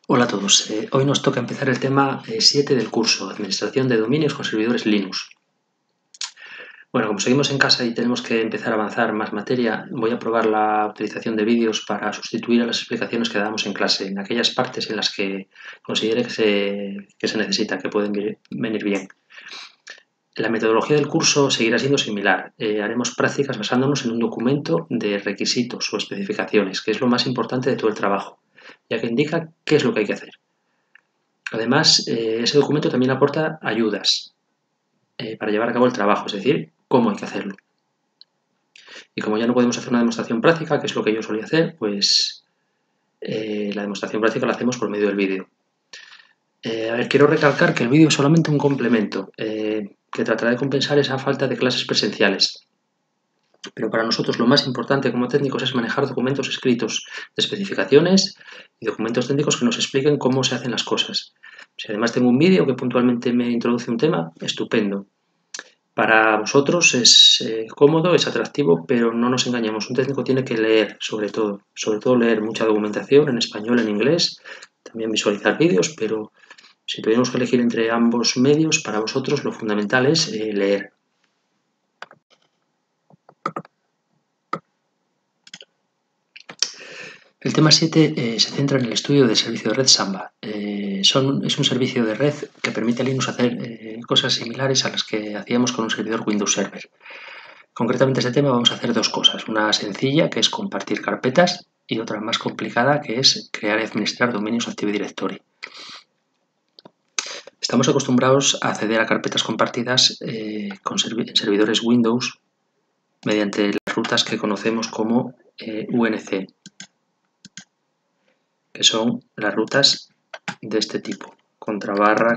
Hola a todos. Hoy nos toca empezar el tema 7 del curso, Administración de Dominios con Servidores Linux. Bueno, como seguimos en casa y tenemos que empezar a avanzar más materia, voy a probar la utilización de vídeos para sustituir a las explicaciones que damos en clase, en aquellas partes en las que considere que se necesita, que pueden venir bien. La metodología del curso seguirá siendo similar. Haremos prácticas basándonos en un documento de requisitos o especificaciones, que es lo más importante de todo el trabajo, ya que indica qué es lo que hay que hacer. Además, ese documento también aporta ayudas para llevar a cabo el trabajo, es decir, cómo hay que hacerlo. Y como ya no podemos hacer una demostración práctica, que es lo que yo solía hacer, pues la demostración práctica la hacemos por medio del vídeo. Quiero recalcar que el vídeo es solamente un complemento que tratará de compensar esa falta de clases presenciales. Pero para nosotros lo más importante como técnicos es manejar documentos escritos de especificaciones y documentos técnicos que nos expliquen cómo se hacen las cosas. Si además tengo un vídeo que puntualmente me introduce un tema, estupendo. Para vosotros es cómodo, es atractivo, pero no nos engañemos. Un técnico tiene que leer, sobre todo leer mucha documentación en español, en inglés, también visualizar vídeos, pero si tuviéramos que elegir entre ambos medios, para vosotros lo fundamental es leer. El tema 7 se centra en el estudio del servicio de red Samba. Es un servicio de red que permite a Linux hacer cosas similares a las que hacíamos con un servidor Windows Server. Concretamente este tema vamos a hacer dos cosas. Una sencilla, que es compartir carpetas, y otra más complicada, que es crear y administrar dominios Active Directory. Estamos acostumbrados a acceder a carpetas compartidas en servidores Windows mediante las rutas que conocemos como UNC, que son las rutas de este tipo, contrabarra,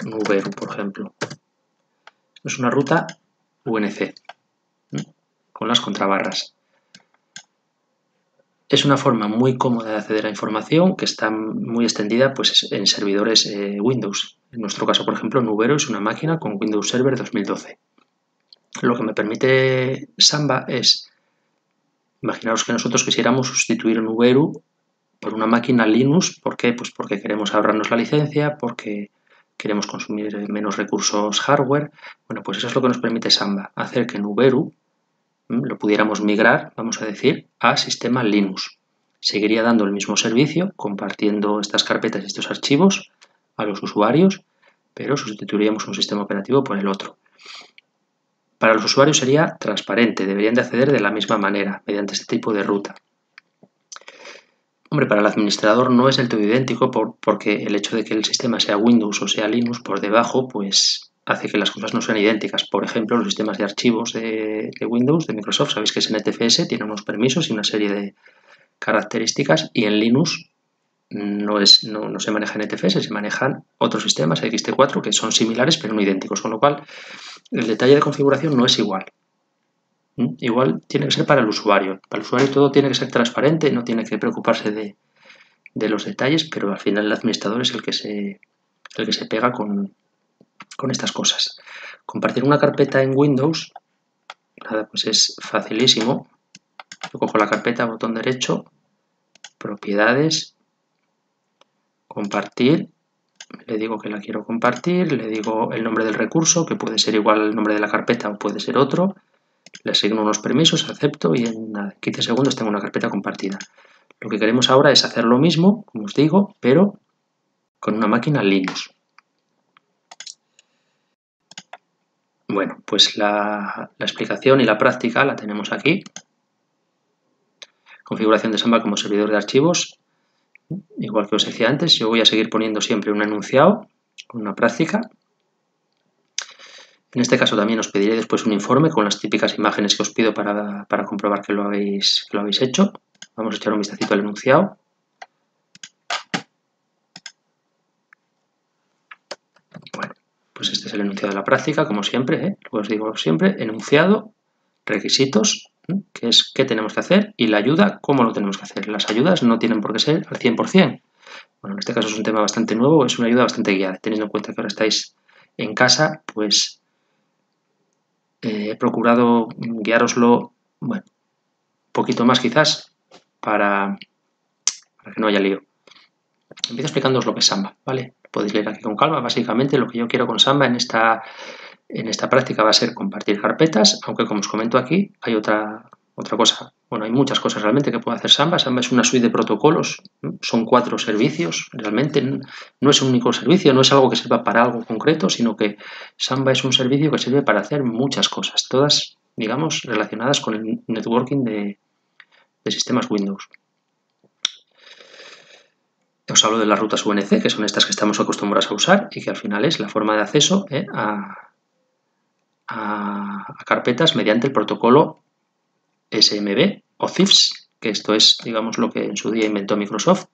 nuberu, por ejemplo. Es una ruta UNC, con las contrabarras. Es una forma muy cómoda de acceder a información que está muy extendida pues, en servidores Windows. En nuestro caso, por ejemplo, Nuberu es una máquina con Windows Server 2012. Lo que me permite Samba es, imaginaos que nosotros quisiéramos sustituir Nuberu por una máquina Linux. ¿Por qué? Pues porque queremos ahorrarnos la licencia, porque queremos consumir menos recursos hardware. Bueno, pues eso es lo que nos permite Samba, hacer que Nuberu lo pudiéramos migrar, vamos a decir, a sistema Linux. Seguiría dando el mismo servicio, compartiendo estas carpetas y estos archivos a los usuarios, pero sustituiríamos un sistema operativo por el otro. Para los usuarios sería transparente, deberían de acceder de la misma manera, mediante este tipo de ruta. Hombre, para el administrador no es del todo idéntico porque el hecho de que el sistema sea Windows o sea Linux por debajo, pues hace que las cosas no sean idénticas. Por ejemplo, los sistemas de archivos de Windows, de Microsoft, sabéis que es NTFS, tiene unos permisos y una serie de características, y en Linux no se maneja NTFS, se manejan otros sistemas, XT4, que son similares pero no idénticos, con lo cual el detalle de configuración no es igual. Igual tiene que ser para el usuario. Para el usuario todo tiene que ser transparente, no tiene que preocuparse de los detalles, pero al final el administrador es el que se pega con estas cosas. Compartir una carpeta en Windows, nada, pues es facilísimo. Yo cojo la carpeta, botón derecho, propiedades, compartir, le digo que la quiero compartir, le digo el nombre del recurso, que puede ser igual al nombre de la carpeta o puede ser otro, le asigno unos permisos, acepto y en 15 segundos tengo una carpeta compartida. Lo que queremos ahora es hacer lo mismo, como os digo, pero con una máquina Linux. Bueno, pues la explicación y la práctica la tenemos aquí. Configuración de Samba como servidor de archivos. Igual que os decía antes, yo voy a seguir poniendo siempre un enunciado con una práctica. En este caso también os pediré después un informe con las típicas imágenes que os pido para comprobar que lo habéis hecho. Vamos a echar un vistacito al enunciado. Bueno, pues este es el enunciado de la práctica, como siempre, lo que os digo siempre, enunciado, requisitos, que es qué tenemos que hacer, y la ayuda, cómo lo tenemos que hacer. Las ayudas no tienen por qué ser al 100%. Bueno, en este caso es un tema bastante nuevo, es una ayuda bastante guiada. Teniendo en cuenta que ahora estáis en casa, pues he procurado guiároslo, bueno, un poquito más quizás, para que no haya lío. Empiezo explicándoos lo que es Samba, ¿vale? Podéis leer aquí con calma. Básicamente lo que yo quiero con Samba en esta práctica va a ser compartir carpetas, aunque como os comento aquí hay otra cosa. Bueno, hay muchas cosas realmente que puede hacer Samba. Samba es una suite de protocolos, ¿no? Son 4 servicios, realmente no es un único servicio, no es algo que sirva para algo concreto, sino que Samba es un servicio que sirve para hacer muchas cosas, todas, digamos, relacionadas con el networking de sistemas Windows. Os hablo de las rutas UNC, que son estas que estamos acostumbrados a usar y que al final es la forma de acceso a carpetas mediante el protocolo SMB o CIFS, que esto es, digamos, lo que en su día inventó Microsoft,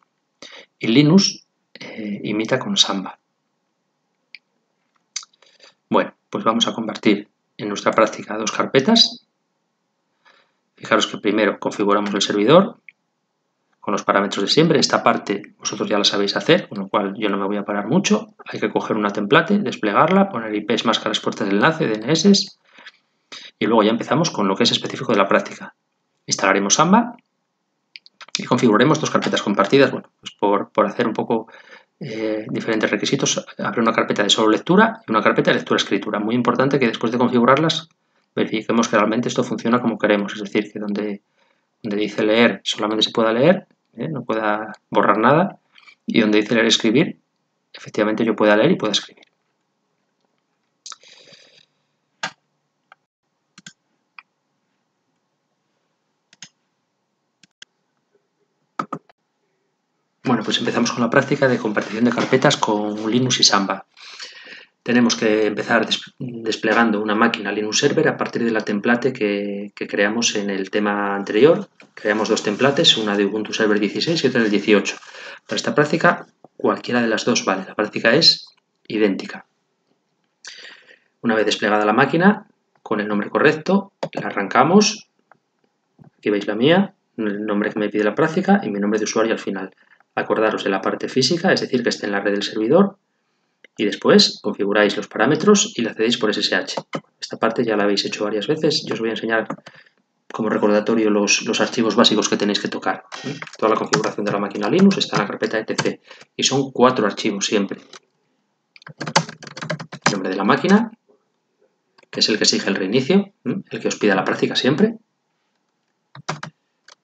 y Linux imita con Samba. Bueno, pues vamos a compartir en nuestra práctica 2 carpetas. Fijaros que primero configuramos el servidor con los parámetros de siempre. Esta parte vosotros ya la sabéis hacer, con lo cual yo no me voy a parar mucho. Hay que coger una template, desplegarla, poner IPs, máscaras, puertas de enlace, DNS, y luego ya empezamos con lo que es específico de la práctica. Instalaremos Samba y configuraremos 2 carpetas compartidas. Bueno, pues por hacer un poco diferentes requisitos, habrá una carpeta de solo lectura y una carpeta de lectura-escritura. Muy importante que después de configurarlas verifiquemos que realmente esto funciona como queremos, es decir, que donde dice leer solamente se pueda leer, no pueda borrar nada, y donde dice leer escribir, efectivamente yo pueda leer y pueda escribir. Bueno, pues empezamos con la práctica de compartición de carpetas con Linux y Samba. Tenemos que empezar desplegando una máquina Linux Server a partir de la template que creamos en el tema anterior. Creamos 2 templates, una de Ubuntu Server 16 y otra del 18. Para esta práctica, cualquiera de las dos vale. La práctica es idéntica. Una vez desplegada la máquina, con el nombre correcto, la arrancamos. Aquí veis la mía, el nombre que me pide la práctica y mi nombre de usuario al final. Acordaros de la parte física, es decir, que esté en la red del servidor, y después configuráis los parámetros y la accedéis por SSH. Esta parte ya la habéis hecho varias veces. Yo os voy a enseñar como recordatorio los archivos básicos que tenéis que tocar. Toda la configuración de la máquina Linux está en la carpeta etc. Y son 4 archivos siempre. El nombre de la máquina, que es el que exige el reinicio, el que os pida la práctica siempre.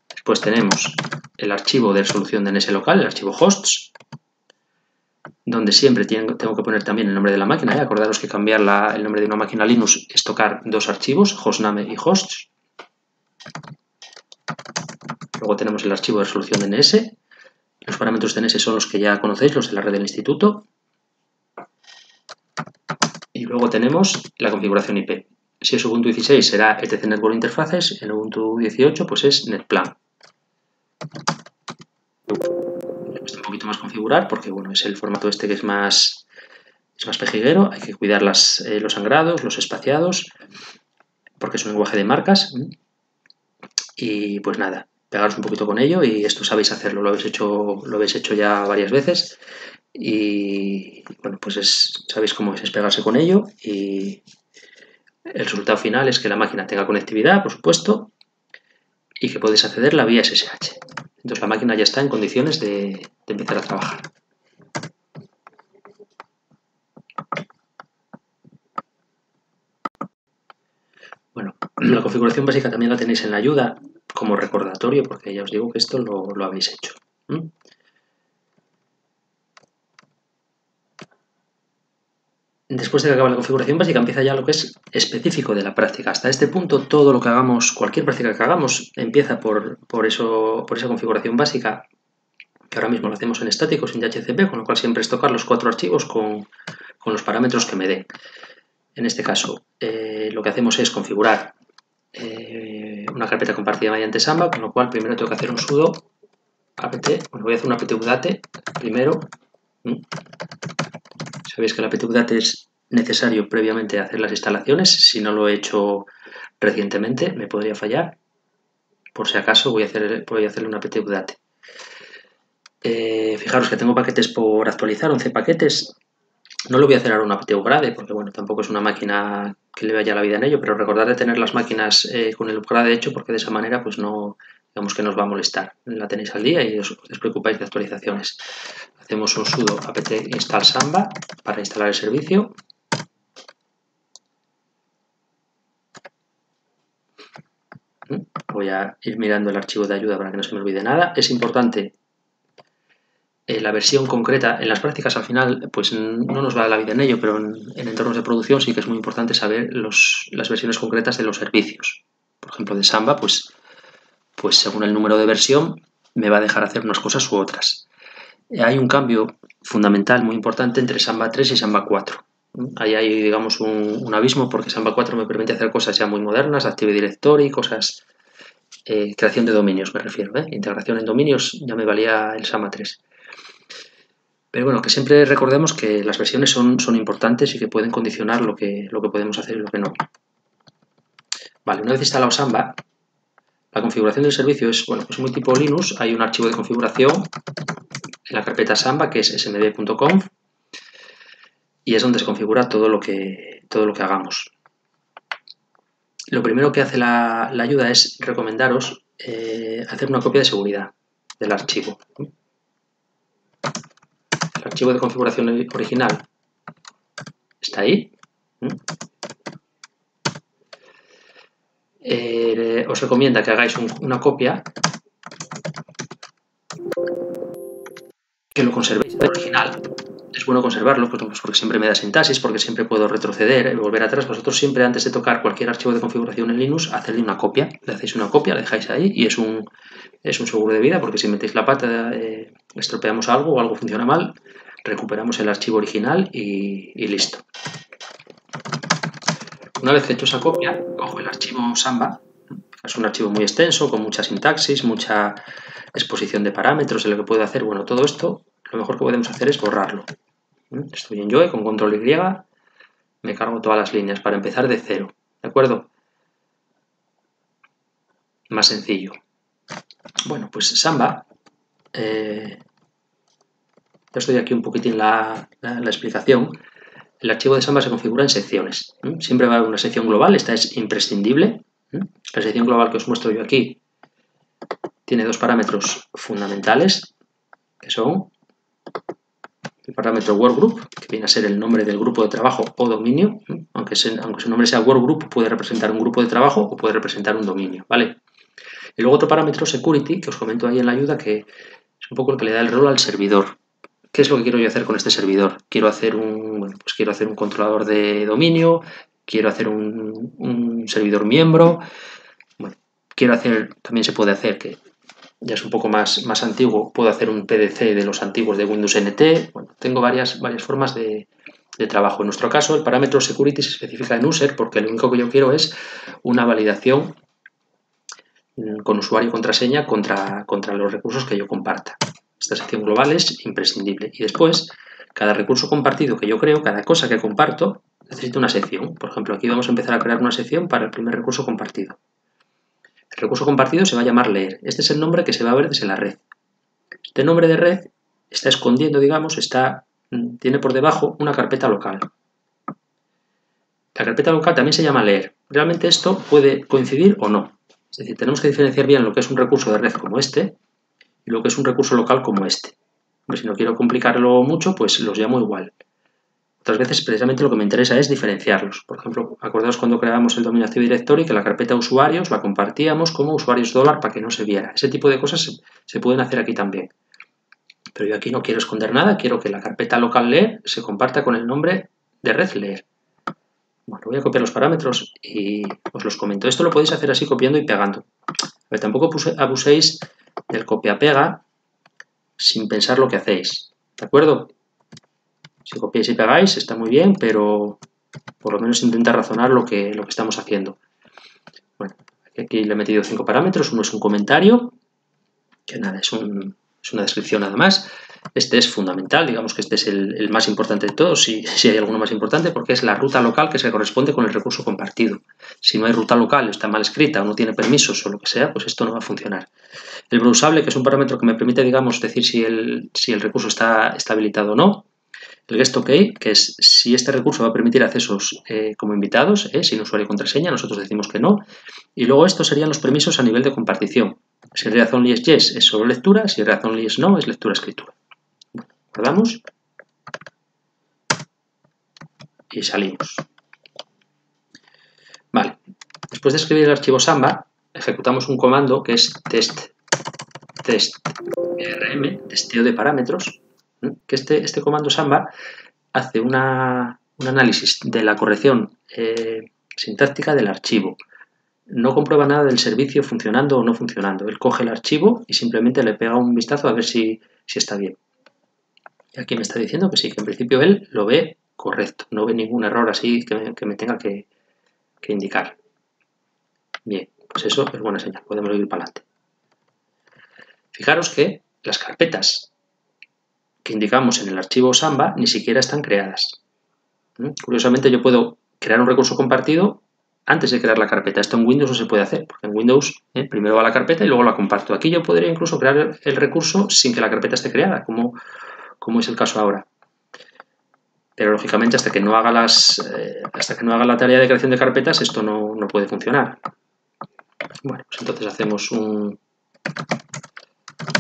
Después tenemos el archivo de resolución de DNS local, el archivo hosts, donde siempre tengo que poner también el nombre de la máquina. Acordaros que cambiar el nombre de una máquina Linux es tocar 2 archivos, hostname y hosts. Luego tenemos el archivo de resolución DNS. Los parámetros DNS son los que ya conocéis, los de la red del instituto. Y luego tenemos la configuración IP. Si es Ubuntu 16 será etc Network Interfaces, en Ubuntu 18 pues es NetPlan. Me cuesta un poquito más configurar porque bueno, es el formato este que es más pejiguero. Hay que cuidar los sangrados, los espaciados, porque es un lenguaje de marcas. Y pues nada, pegaros un poquito con ello y esto sabéis hacerlo, lo habéis hecho ya varias veces y bueno, pues sabéis cómo es pegarse con ello y el resultado final es que la máquina tenga conectividad, por supuesto, y que podéis accederla vía SSH. Entonces la máquina ya está en condiciones de empezar a trabajar. Bueno, la configuración básica también la tenéis en la ayuda como recordatorio, porque ya os digo que esto lo habéis hecho. Después de que acabe la configuración básica, empieza ya lo que es específico de la práctica. Hasta este punto, todo lo que hagamos, cualquier práctica que hagamos, empieza por esa configuración básica, que ahora mismo lo hacemos en estático, sin DHCP, con lo cual siempre es tocar los 4 archivos con los parámetros que me den. En este caso, lo que hacemos es configurar una carpeta compartida mediante Samba, con lo cual primero tengo que hacer un sudo apt, bueno, voy a hacer un apt-udate primero. Sabéis que el apt-udate es necesario previamente hacer las instalaciones. Si no lo he hecho recientemente, me podría fallar. Por si acaso voy a hacerle un apt-udate. Fijaros que tengo paquetes por actualizar, 11 paquetes. No lo voy a hacer ahora un apt-upgrade, porque bueno, tampoco es una máquina que le vaya la vida en ello, pero recordad de tener las máquinas con el upgrade hecho, porque de esa manera pues no, digamos que nos va a molestar. La tenéis al día y os preocupáis de actualizaciones. hacemos un sudo apt install samba para instalar el servicio. Voy a ir mirando el archivo de ayuda para que no se me olvide nada. Es importante la versión concreta. En las prácticas al final pues no nos va la vida en ello, pero en entornos de producción sí que es muy importante saber las versiones concretas de los servicios. Por ejemplo, de Samba, pues según el número de versión me va a dejar hacer unas cosas u otras. Hay un cambio fundamental muy importante entre Samba 3 y Samba 4. Ahí hay, digamos, un abismo, porque Samba 4 me permite hacer cosas ya muy modernas, Active Directory, cosas, creación de dominios me refiero, integración en dominios, ya me valía el Samba 3. Pero bueno, que siempre recordemos que las versiones son importantes y que pueden condicionar lo que podemos hacer y lo que no. Vale, una vez instalado Samba, la configuración del servicio es, bueno, pues muy tipo Linux. Hay un archivo de configuración en la carpeta Samba que es smd.conf y es donde se configura todo lo que hagamos. Lo primero que hace la ayuda es recomendaros hacer una copia de seguridad del archivo. El archivo de configuración original está ahí. Os recomienda que hagáis una copia, que lo conservéis en el original. Es bueno conservarlo porque siempre me da sintaxis, porque siempre puedo retroceder, volver atrás. Vosotros siempre, antes de tocar cualquier archivo de configuración en Linux, hacedle una copia. Le hacéis una copia, la dejáis ahí y es un seguro de vida, porque si metéis la pata, estropeamos algo o algo funciona mal, recuperamos el archivo original y listo. Una vez hecho esa copia, cojo el archivo Samba. Es un archivo muy extenso, con mucha sintaxis, mucha exposición de parámetros de lo que puedo hacer. Bueno, todo esto, lo mejor que podemos hacer es borrarlo. Estoy en Joe, con control Y, me cargo todas las líneas para empezar de cero, ¿de acuerdo? Más sencillo. Bueno, pues Samba, ya estoy aquí un poquitín la explicación. El archivo de Samba se configura en secciones. Siempre va a haber una sección global, esta es imprescindible. La sección global que os muestro yo aquí tiene dos parámetros fundamentales, que son el parámetro workgroup, que viene a ser el nombre del grupo de trabajo o dominio. Aunque su nombre sea workgroup, puede representar un grupo de trabajo o puede representar un dominio, ¿vale? Y luego otro parámetro security, que os comento ahí en la ayuda, que es un poco el que le da el rol al servidor. ¿Qué es lo que quiero yo hacer con este servidor? Quiero hacer un controlador de dominio, quiero hacer un servidor miembro. Bueno, quiero hacer, también se puede hacer, que ya es un poco más antiguo, puedo hacer un PDC de los antiguos de Windows NT. Bueno, tengo varias formas de trabajo. En nuestro caso, el parámetro security se especifica en user porque lo único que yo quiero es una validación con usuario y contraseña contra los recursos que yo comparta. Esta sección global es imprescindible. Y después, cada recurso compartido que yo creo, cada cosa que comparto, necesita una sección. Por ejemplo, aquí vamos a empezar a crear una sección para el primer recurso compartido. El recurso compartido se va a llamar leer. Este es el nombre que se va a ver desde la red. Este nombre de red está escondiendo, digamos, tiene por debajo una carpeta local. La carpeta local también se llama leer. Realmente esto puede coincidir o no. Es decir, tenemos que diferenciar bien lo que es un recurso de red como este y lo que es un recurso local como este. Pero si no quiero complicarlo mucho, pues los llamo igual. Otras veces, precisamente, lo que me interesa es diferenciarlos. Por ejemplo, acordaos cuando creábamos el dominio Active Directory que la carpeta usuarios la compartíamos como usuarios $, para que no se viera. Ese tipo de cosas se pueden hacer aquí también. Pero yo aquí no quiero esconder nada, quiero que la carpeta local leer se comparta con el nombre de red leer. Bueno, voy a copiar los parámetros y os los comento. Esto lo podéis hacer así, copiando y pegando. Pero tampoco abuséis del copia-pega sin pensar lo que hacéis, ¿de acuerdo? Si copiáis y pegáis está muy bien, pero por lo menos intenta razonar lo que estamos haciendo. Bueno, aquí le he metido 5 parámetros. Uno es un comentario, que nada, es una descripción nada más. Este es fundamental, digamos que este es el más importante de todos, si hay alguno más importante, porque es la ruta local que se corresponde con el recurso compartido. Si no hay ruta local, está mal escrita o no tiene permisos o lo que sea, pues esto no va a funcionar. El browsable, que es un parámetro que me permite, digamos, decir si el recurso está habilitado o no. El guest que es si este recurso va a permitir accesos como invitados, sin usuario y contraseña, nosotros decimos que no. Y luego estos serían los permisos a nivel de compartición. Si read only es yes, es solo lectura; si read only es no, es lectura-escritura. Guardamos y salimos. Vale, después de escribir el archivo Samba, ejecutamos un comando que es test.rm, testeo de parámetros, que este comando Samba hace un análisis de la corrección sintáctica del archivo. No comprueba nada del servicio funcionando o no funcionando. Él coge el archivo y simplemente le pega un vistazo a ver si está bien. Y aquí me está diciendo que sí, que en principio él lo ve correcto. No ve ningún error así que me tenga que indicar. Bien, pues eso es buena señal. Podemos ir para adelante. Fijaros que las carpetas que indicamos en el archivo Samba ni siquiera están creadas. Curiosamente yo puedo crear un recurso compartido antes de crear la carpeta. Esto en Windows no se puede hacer, porque en Windows primero va la carpeta y luego la comparto. Aquí yo podría incluso crear el recurso sin que la carpeta esté creada, como es el caso ahora. Pero lógicamente hasta que no haga la tarea de creación de carpetas esto no puede funcionar. Bueno, pues entonces hacemos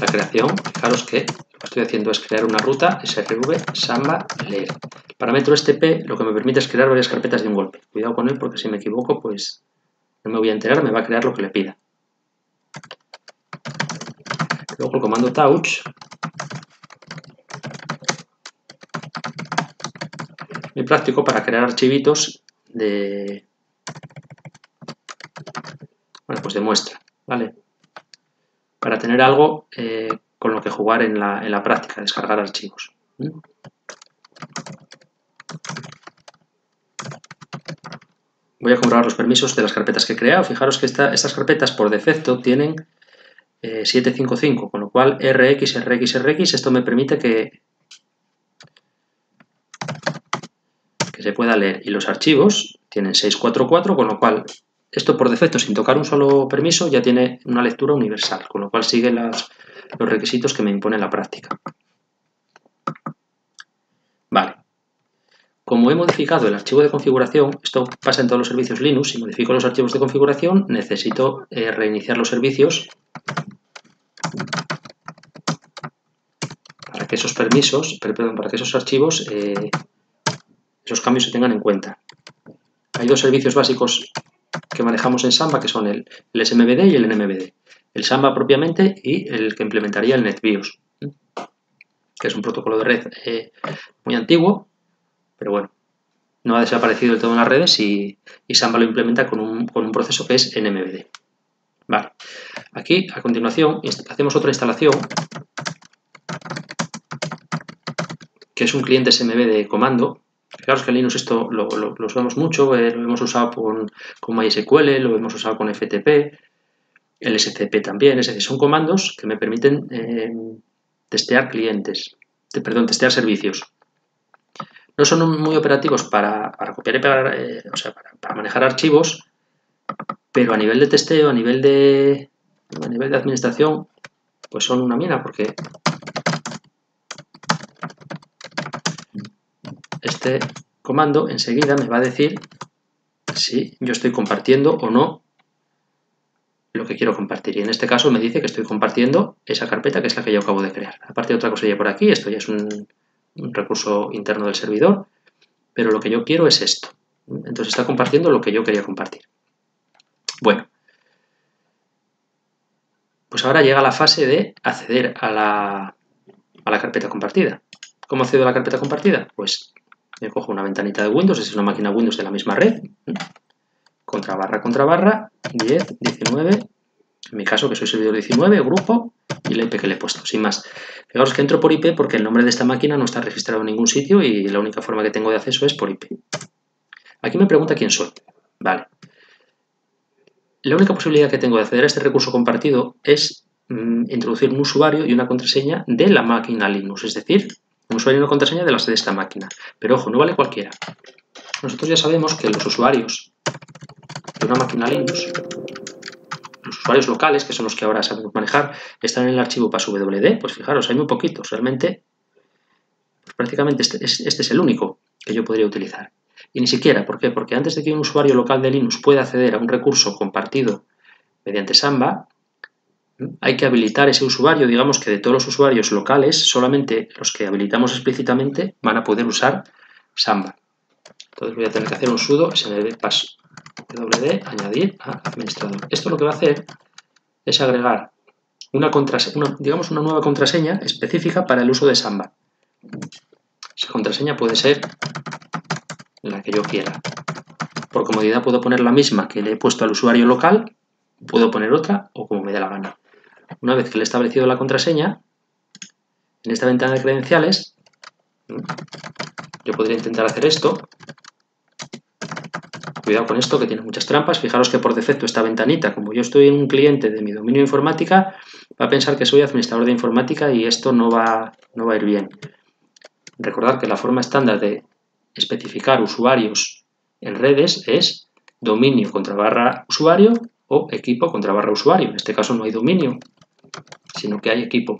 la creación. Fijaros que lo que estoy haciendo es crear una ruta srv samba leer. El parámetro p lo que me permite es crear varias carpetas de un golpe. Cuidado con él porque si me equivoco pues no me voy a enterar, me va a crear lo que le pida. Luego el comando touch muy práctico para crear archivitos de muestra, ¿vale? Para tener algo con lo que jugar en la práctica, descargar archivos. Voy a comprobar los permisos de las carpetas que he creado. Fijaros que estas carpetas por defecto tienen 755, con lo cual rx, esto me permite que se pueda leer. Y los archivos tienen 644, con lo cual esto por defecto, sin tocar un solo permiso, ya tiene una lectura universal, con lo cual sigue los requisitos que me impone la práctica. Vale. Como he modificado el archivo de configuración, esto pasa en todos los servicios Linux, si modifico los archivos de configuración, necesito reiniciar los servicios para que esos permisos, para que esos archivos, esos cambios se tengan en cuenta. Hay dos servicios básicos que manejamos en Samba, que son el SMBD y el NMBD. El Samba propiamente y el que implementaría el NetBIOS, que es un protocolo de red muy antiguo, pero bueno, no ha desaparecido del todo en las redes y Samba lo implementa con un proceso que es NMBD. Vale. Aquí, a continuación, hacemos otra instalación, que es un cliente SMB de comando. Fijaros que en Linux esto lo usamos mucho, lo hemos usado con MySQL, lo hemos usado con FTP, el SCP también, es decir, son comandos que me permiten testear testear servicios. No son muy operativos para copiar y pegar, para manejar archivos, pero a nivel de testeo, a nivel de administración, pues son una mina, porque este comando enseguida me va a decir si yo estoy compartiendo o no lo que quiero compartir. Y en este caso me dice que estoy compartiendo esa carpeta que es la que yo acabo de crear. Aparte de otra cosilla por aquí, esto ya es un recurso interno del servidor, pero lo que yo quiero es esto. Entonces está compartiendo lo que yo quería compartir. Bueno, pues ahora llega la fase de acceder a la carpeta compartida. ¿Cómo accedo a la carpeta compartida? Pues me cojo una ventanita de Windows, es una máquina Windows de la misma red, contra barra, 10, 19, en mi caso que soy servidor 19, grupo y la IP que le he puesto, sin más. Fijaos que entro por IP porque el nombre de esta máquina no está registrado en ningún sitio y la única forma que tengo de acceso es por IP. Aquí me pregunta quién soy. Vale. La única posibilidad que tengo de acceder a este recurso compartido es introducir un usuario y una contraseña de la máquina Linux, es decir, un usuario y una contraseña de las de esta máquina. Pero ojo, no vale cualquiera. Nosotros ya sabemos que los usuarios de una máquina Linux, los usuarios locales, que son los que ahora sabemos manejar, están en el archivo passwd. Pues fijaros, hay muy poquitos. Realmente, pues prácticamente este es el único que yo podría utilizar. Y ni siquiera, ¿por qué? Porque antes de que un usuario local de Linux pueda acceder a un recurso compartido mediante Samba, hay que habilitar ese usuario. Digamos que de todos los usuarios locales, solamente los que habilitamos explícitamente van a poder usar Samba. Entonces voy a tener que hacer un sudo smb passwd añadir a administrador. Esto lo que va a hacer es agregar digamos una nueva contraseña específica para el uso de Samba. Esa contraseña puede ser la que yo quiera. Por comodidad puedo poner la misma que le he puesto al usuario local, puedo poner otra o como me dé la gana. Una vez que le he establecido la contraseña, en esta ventana de credenciales, yo podría intentar hacer esto. Cuidado con esto que tiene muchas trampas. Fijaros que por defecto esta ventanita, como yo estoy en un cliente de mi dominio de informática, va a pensar que soy administrador de informática y esto no va a ir bien. Recordad que la forma estándar de especificar usuarios en redes es dominio / usuario o equipo / usuario. En este caso no hay dominio, sino que hay equipo.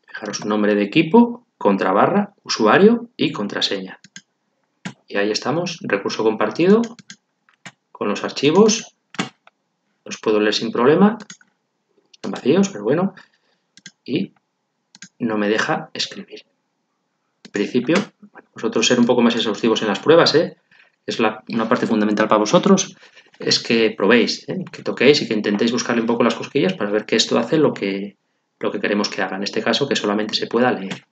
Fijaros, nombre de equipo, / usuario y contraseña. Y ahí estamos, recurso compartido, con los archivos. Los puedo leer sin problema. Están vacíos, pero bueno. Y no me deja escribir. En principio, bueno, vosotros ser un poco más exhaustivos en las pruebas, es una parte fundamental para vosotros, es que probéis, que toquéis y que intentéis buscarle un poco las cosquillas para ver que esto hace lo que queremos que haga. En este caso, que solamente se pueda leer.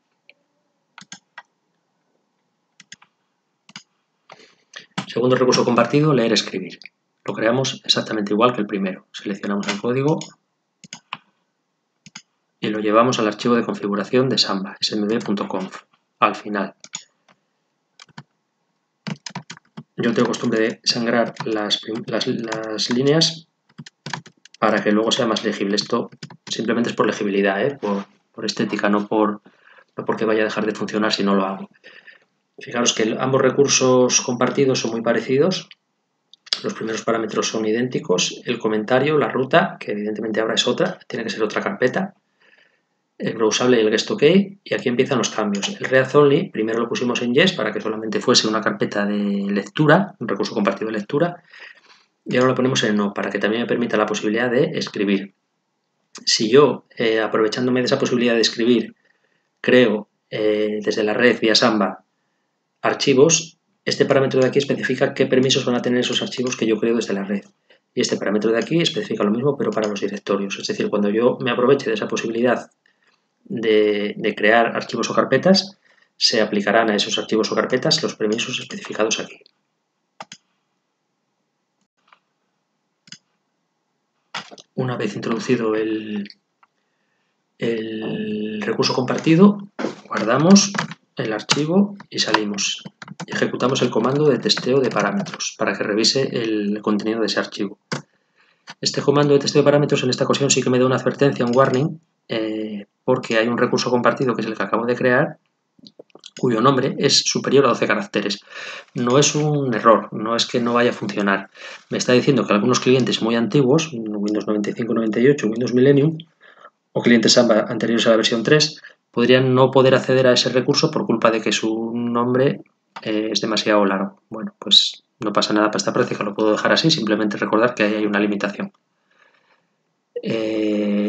Segundo recurso compartido, leer, escribir. Lo creamos exactamente igual que el primero. Seleccionamos el código y lo llevamos al archivo de configuración de Samba, smb.conf, al final. Yo tengo costumbre de sangrar las líneas para que luego sea más legible. Esto simplemente es por legibilidad, por estética, no porque vaya a dejar de funcionar si no lo hago. Fijaros que ambos recursos compartidos son muy parecidos. Los primeros parámetros son idénticos. El comentario, la ruta, que evidentemente ahora es otra, tiene que ser otra carpeta. El browsable y el guest OK, y aquí empiezan los cambios. El read only, primero lo pusimos en yes para que solamente fuese una carpeta de lectura, un recurso compartido de lectura, y ahora lo ponemos en no, para que también me permita la posibilidad de escribir. Si yo, aprovechándome de esa posibilidad de escribir, creo desde la red vía Samba archivos, este parámetro de aquí especifica qué permisos van a tener esos archivos que yo creo desde la red. Y este parámetro de aquí especifica lo mismo, pero para los directorios. Es decir, cuando yo me aproveche de esa posibilidad de crear archivos o carpetas, se aplicarán a esos archivos o carpetas los permisos especificados aquí. Una vez introducido el recurso compartido, guardamos el archivo y salimos. Y ejecutamos el comando de testeo de parámetros para que revise el contenido de ese archivo. Este comando de testeo de parámetros en esta ocasión sí que me da una advertencia, un warning, porque hay un recurso compartido que es el que acabo de crear, cuyo nombre es superior a 12 caracteres. No es un error, no es que no vaya a funcionar. Me está diciendo que algunos clientes muy antiguos, Windows 95, 98, Windows Millennium, o clientes Samba anteriores a la versión 3, podrían no poder acceder a ese recurso por culpa de que su nombre es demasiado largo. Bueno, pues no pasa nada para esta práctica, lo puedo dejar así, simplemente recordar que ahí hay una limitación.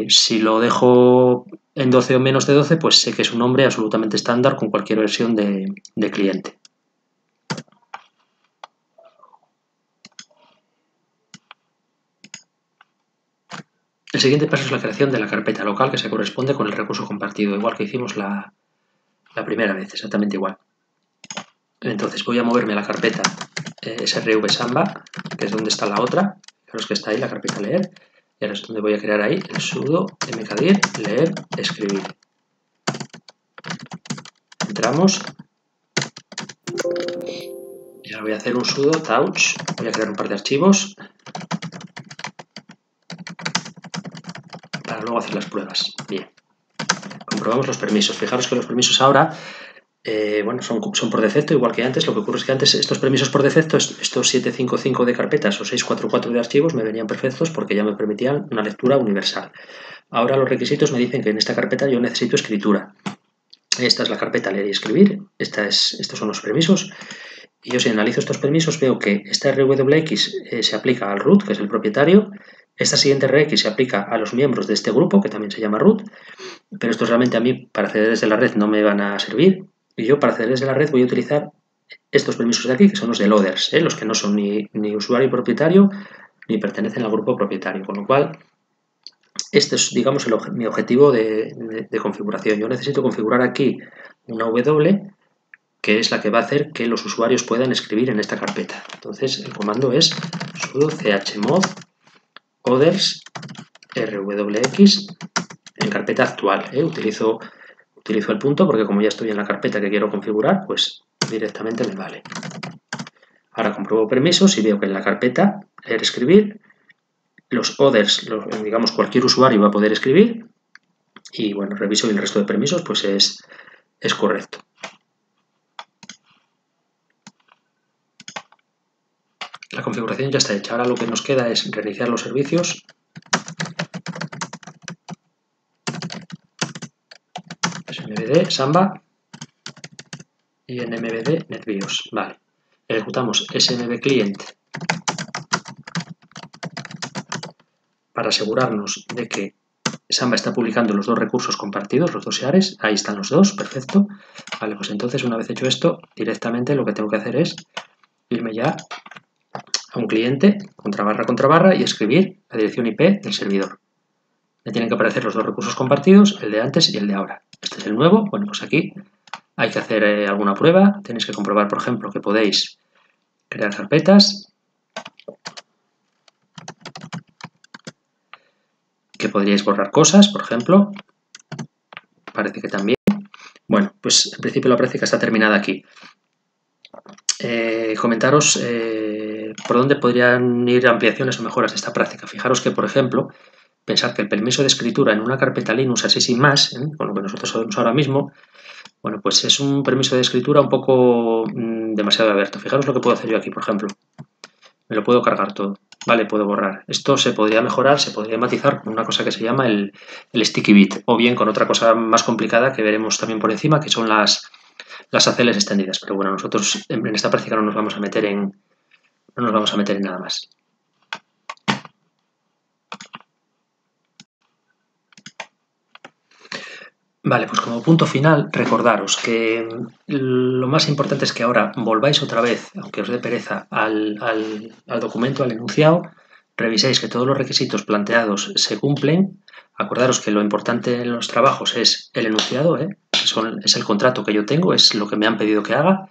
Si lo dejo en 12 o menos de 12, pues sé que es un nombre absolutamente estándar con cualquier versión de cliente. El siguiente paso es la creación de la carpeta local que se corresponde con el recurso compartido, igual que hicimos la primera vez, exactamente igual. Entonces voy a moverme a la carpeta srv samba, que es donde está la otra, fijaros que está ahí la carpeta leer, y ahora es donde voy a crear ahí el sudo mkdir leer escribir. Entramos y ahora voy a hacer un sudo touch, voy a crear un par de archivos para luego hacer las pruebas. Bien, comprobamos los permisos. Fijaros que los permisos ahora bueno, son por defecto, igual que antes. Lo que ocurre es que antes estos permisos por defecto, estos 755 de carpetas o 644 de archivos me venían perfectos porque ya me permitían una lectura universal. Ahora los requisitos me dicen que en esta carpeta yo necesito escritura. Esta es la carpeta leer y escribir, estos son los permisos. Y yo si analizo estos permisos veo que esta RWX se aplica al root, que es el propietario, esta siguiente RX se aplica a los miembros de este grupo, que también se llama root, pero estos realmente a mí para acceder desde la red no me van a servir, y yo para acceder desde la red voy a utilizar estos permisos de aquí, que son los de loaders, los que no son ni usuario propietario ni pertenecen al grupo propietario, con lo cual este es, digamos, mi objetivo de configuración. Yo necesito configurar aquí una W que es la que va a hacer que los usuarios puedan escribir en esta carpeta. Entonces el comando es sudo chmod others rwx en carpeta actual. Utilizo el punto porque como ya estoy en la carpeta que quiero configurar, pues directamente me vale. Ahora compruebo permisos y veo que en la carpeta escribir, los others, digamos cualquier usuario va a poder escribir, y bueno, reviso y el resto de permisos pues es correcto. La configuración ya está hecha. Ahora lo que nos queda es reiniciar los servicios. SMBD, Samba y NMBD NetBIOS. Vale. Ejecutamos SMB Client para asegurarnos de que Samba está publicando los dos recursos compartidos, los dos shares. Ahí están los dos, perfecto. Vale, pues entonces una vez hecho esto, directamente lo que tengo que hacer es irme ya a un cliente, contra barra, y escribir la dirección IP del servidor. Me tienen que aparecer los dos recursos compartidos, el de antes y el de ahora. Este es el nuevo. Bueno, pues aquí hay que hacer alguna prueba. Tenéis que comprobar, por ejemplo, que podéis crear carpetas, que podríais borrar cosas, por ejemplo. Parece que también. Bueno, pues en principio la práctica está terminada aquí. Comentaros por dónde podrían ir ampliaciones o mejoras de esta práctica. Fijaros que, por ejemplo, pensar que el permiso de escritura en una carpeta Linux así sin más, con lo que nosotros sabemos ahora mismo, bueno, pues es un permiso de escritura un poco demasiado abierto. Fijaros lo que puedo hacer yo aquí, por ejemplo. Me lo puedo cargar todo. Vale, puedo borrar. Esto se podría mejorar, se podría matizar con una cosa que se llama el sticky bit, o bien con otra cosa más complicada que veremos también por encima, que son las ACLs extendidas. Pero bueno, nosotros en esta práctica no nos vamos a meter en nada más. Vale, pues como punto final, recordaros que lo más importante es que ahora volváis otra vez, aunque os dé pereza, al documento, al enunciado, reviséis que todos los requisitos planteados se cumplen. Acordaros que lo importante en los trabajos es el enunciado, es el contrato que yo tengo, es lo que me han pedido que haga.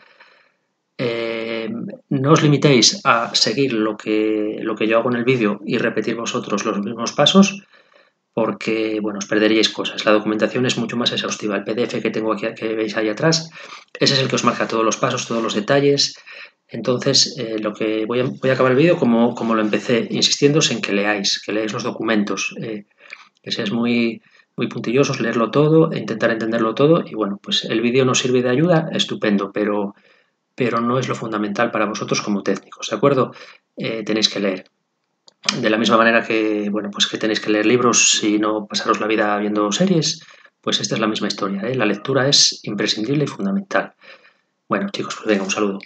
No os limitéis a seguir lo que yo hago en el vídeo y repetir vosotros los mismos pasos, porque bueno, os perderíais cosas. La documentación es mucho más exhaustiva. El PDF que tengo aquí, que veis ahí atrás, ese es el que os marca todos los pasos, todos los detalles. Entonces, lo que voy a acabar el vídeo como lo empecé, insistiéndoos en que leáis los documentos, que seáis muy puntillosos, leerlo todo, e intentar entenderlo todo. Y bueno, pues el vídeo nos sirve de ayuda, estupendo, pero no es lo fundamental para vosotros como técnicos, ¿de acuerdo? Tenéis que leer. De la misma manera que, bueno, pues que tenéis que leer libros y no pasaros la vida viendo series, pues esta es la misma historia, La lectura es imprescindible y fundamental. Bueno, chicos, pues venga, un saludo.